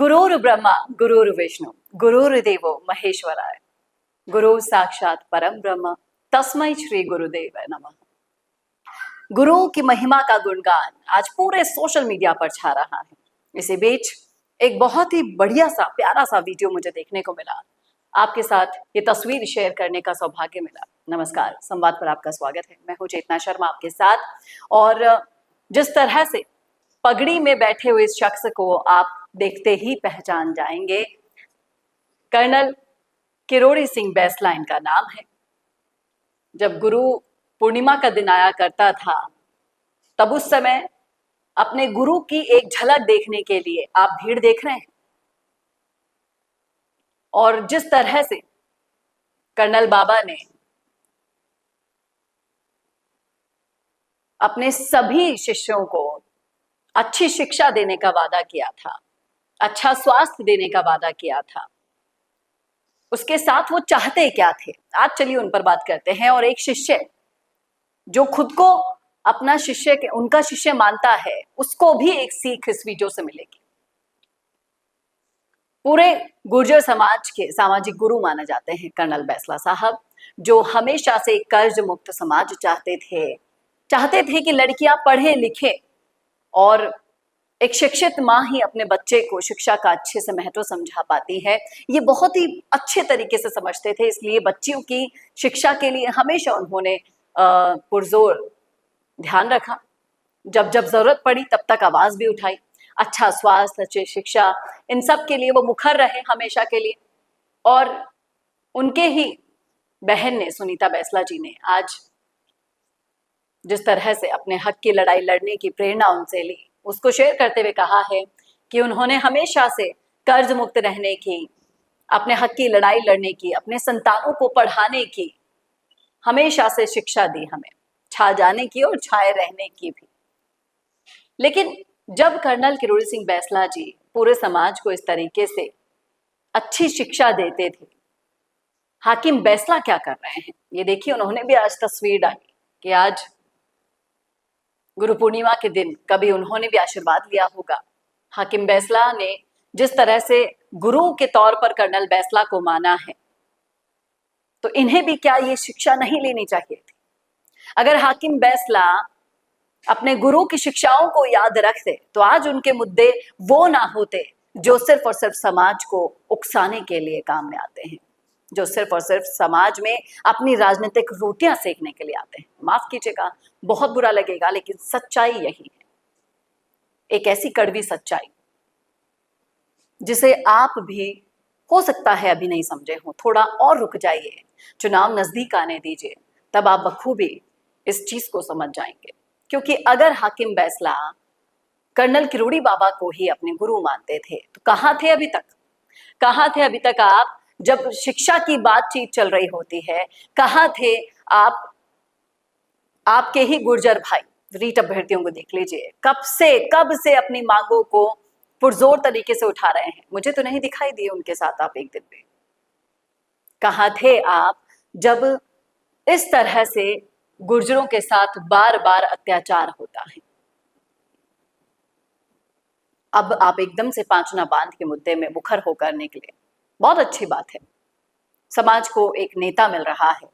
गुरुर् ब्रह्मा गुरुर्विष्णु गुरुर्देवो महेश्वराय गुरु साक्षात परम ब्रह्म तस्मै श्री गुरुदेव नमः। गुरु की महिमा का गुणगान आज पूरे सोशल मीडिया पर छा रहा है। इसी बीच एक बहुत ही बढ़िया सा प्यारा सा वीडियो मुझे देखने को मिला। आपके साथ ये तस्वीर शेयर करने का सौभाग्य मिला। नमस्कार, संवाद पर आपका स्वागत है। मैं हूं चेतना शर्मा आपके साथ। और जिस तरह से पगड़ी में बैठे हुए इस शख्स को आप देखते ही पहचान जाएंगे, कर्नल किरोड़ी सिंह बैसला इनका नाम है। जब गुरु पूर्णिमा का दिन आया करता था, तब उस समय अपने गुरु की एक झलक देखने के लिए आप भीड़ देख रहे हैं। और जिस तरह से कर्नल बाबा ने अपने सभी शिष्यों को अच्छी शिक्षा देने का वादा किया था, अच्छा स्वास्थ्य देने का वादा किया था, उसके साथ वो चाहते क्या थे, आज चलिए उन पर बात करते हैं। और एक शिष्य जो खुद को अपना शिष्य उनका शिष्य मानता है, उसको भी एक सीख इस वीडियो से मिलेगी। पूरे गुर्जर समाज के सामाजिक गुरु माने जाते हैं कर्नल बैसला साहब, जो हमेशा से कर्ज मुक्त समाज चाहते थे कि लड़कियां पढ़े लिखे और एक शिक्षित माँ ही अपने बच्चे को शिक्षा का अच्छे से महत्व समझा पाती है। ये बहुत ही अच्छे तरीके से समझते थे, इसलिए बच्चियों की शिक्षा के लिए हमेशा उन्होंने पुरजोर ध्यान रखा। जब जब जरूरत पड़ी तब तक आवाज भी उठाई। अच्छा स्वास्थ्य, अच्छी शिक्षा, इन सब के लिए वो मुखर रहे हमेशा के लिए। और उनके ही बहन ने, सुनीता बैसला जी ने, आज जिस तरह से अपने हक की लड़ाई लड़ने की प्रेरणा उनसे ली, उसको शेयर करते हुए कहा है कि उन्होंने हमेशा से कर्ज मुक्त रहने की, अपने हक की लड़ाई लड़ने की, अपने संतानों को पढ़ाने की हमेशा से शिक्षा दी हमें, छा जाने की और छाए रहने की भी। लेकिन जब कर्नल किरोड़ी सिंह बैसला जी पूरे समाज को इस तरीके से अच्छी शिक्षा देते थे, हाकिम बैसला क्या कर रहे हैं ये देखिए। उन्होंने भी आज तस्वीर डाली कि आज गुरु पूर्णिमा के दिन कभी उन्होंने भी आशीर्वाद लिया होगा। हाकिम बैसला ने जिस तरह से गुरु के तौर पर कर्नल बैसला को माना है, तो इन्हें भी क्या ये शिक्षा नहीं लेनी चाहिए थी? अगर हाकिम बैसला अपने गुरु की शिक्षाओं को याद रखते, तो आज उनके मुद्दे वो ना होते जो सिर्फ और सिर्फ समाज को उकसाने के लिए काम में आते हैं, जो सिर्फ और सिर्फ समाज में अपनी राजनीतिक रोटियां सेकने के लिए आते हैं। माफ कीजिएगा, बहुत बुरा लगेगा, लेकिन सच्चाई यही है। एक ऐसी कड़वी सच्चाई जिसे आप भी हो सकता है अभी नहीं समझे हो। थोड़ा और रुक जाइए, चुनाव नजदीक आने दीजिए, तब आप बखूबी इस चीज को समझ जाएंगे। क्योंकि अगर हाकिम बैसला कर्नल किरोड़ी बाबा को ही अपने गुरु मानते थे, तो कहाँ थे अभी तक? कहाँ थे अभी तक आप जब शिक्षा की बातचीत चल रही होती है? कहाँ थे आप? आपके ही गुर्जर भाई रीट अभ्यर्थियों को देख लीजिए, कब से अपनी मांगों को पुरजोर तरीके से उठा रहे हैं। मुझे तो नहीं दिखाई दिए उनके साथ आप एक दिन भी। कहाँ थे आप जब इस तरह से गुर्जरों के साथ बार बार अत्याचार होता है? अब आप एकदम से पांचना बांध के मुद्दे में मुखर होकर निकले, बहुत अच्छी बात है। समाज को एक नेता मिल रहा है,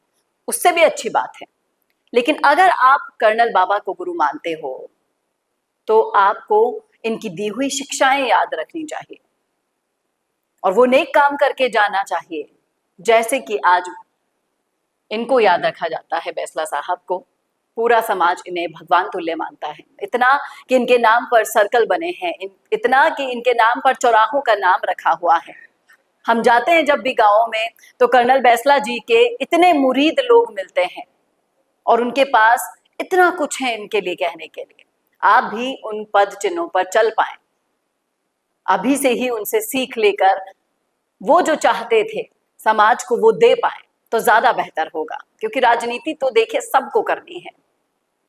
उससे भी अच्छी बात है। लेकिन अगर आप कर्नल बाबा को गुरु मानते हो, तो आपको इनकी दी हुई शिक्षाएं याद रखनी चाहिए और वो नेक काम करके जाना चाहिए, जैसे कि आज इनको याद रखा जाता है। बैसला साहब को पूरा समाज इन्हें भगवान तुल्य मानता है। इतना कि इनके नाम पर सर्कल बने हैं, इतना कि इनके नाम पर चौराहों का नाम रखा हुआ है। हम जाते हैं जब भी गाँव में, तो कर्नल बैसला जी के इतने मुरीद लोग मिलते हैं और उनके पास इतना कुछ है इनके लिए कहने के लिए। आप भी उन पद चिन्हों पर चल पाए, अभी से ही उनसे सीख लेकर वो जो चाहते थे समाज को वो दे पाए, तो ज्यादा बेहतर होगा। क्योंकि राजनीति तो देखिए सबको करनी है,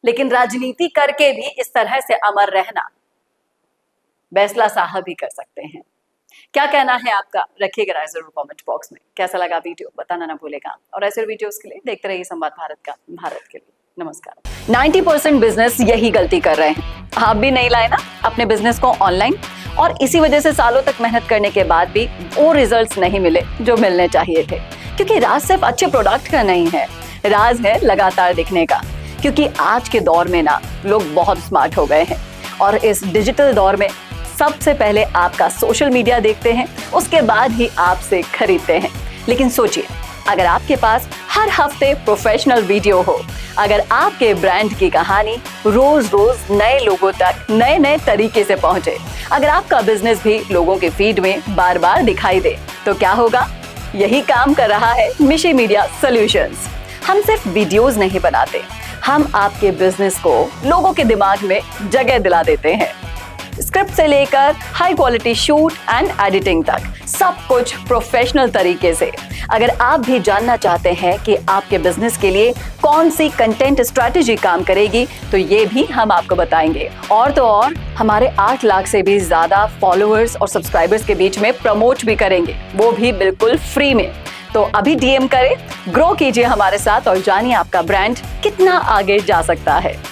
लेकिन राजनीति करके भी इस तरह से अमर रहना बैसला साहब ही कर सकते हैं। क्या कहना है आपका? रखिएगा राय जरूर कमेंट बॉक्स में। कैसा लगा वीडियो बताना ना भूलेगा, और ऐसे वीडियोस के लिए देखते रहिए संवाद भारत के लिए। नमस्कार। 90% बिजनेस यही गलती कर रहे हैं। आप भी नहीं लाए ना अपने बिजनेस को ऑनलाइन, और इसी वजह से सालों तक मेहनत करने के बाद भी वो रिजल्ट्स नहीं मिले जो मिलने चाहिए थे। क्योंकि राज सिर्फ अच्छे प्रोडक्ट का नहीं है, राज है लगातार दिखने का। क्योंकि आज के दौर में ना लोग बहुत स्मार्ट हो गए हैं, और इस डिजिटल दौर में सबसे पहले आपका सोशल मीडिया देखते हैं, उसके बाद ही आपसे खरीदते हैं। लेकिन सोचिए, अगर आपके पास हर हफ्ते प्रोफेशनल वीडियो हो, अगर आपके ब्रांड की कहानी रोज रोज नए लोगों तक नए नए तरीके से पहुंचे, अगर आपका बिजनेस भी लोगों के फीड में बार बार दिखाई दे, तो क्या होगा? यही काम कर रहा है मिशी मीडिया सॉल्यूशंस। हम सिर्फ वीडियोस नहीं बनाते, हम आपके बिजनेस को लोगों के दिमाग में जगह दिला देते हैं। स्क्रिप्ट से लेकर high quality shoot and editing तक सब कुछ प्रोफेशनल तरीके से। अगर आप भी जानना चाहते हैं कि आपके बिजनेस के लिए कौन सी कंटेंट स्ट्रैटेजी काम करेगी, तो ये भी हम आपको बताएंगे। और तो और हमारे 8 लाख से भी ज्यादा फॉलोअर्स और सब्सक्राइबर्स के बीच में प्रमोट भी करेंगे, वो भी बिल्कुल फ्री में। तो अभी डीएम करें, ग्रो कीजिए हमारे साथ और जानिए आपका ब्रांड कितना आगे जा सकता है।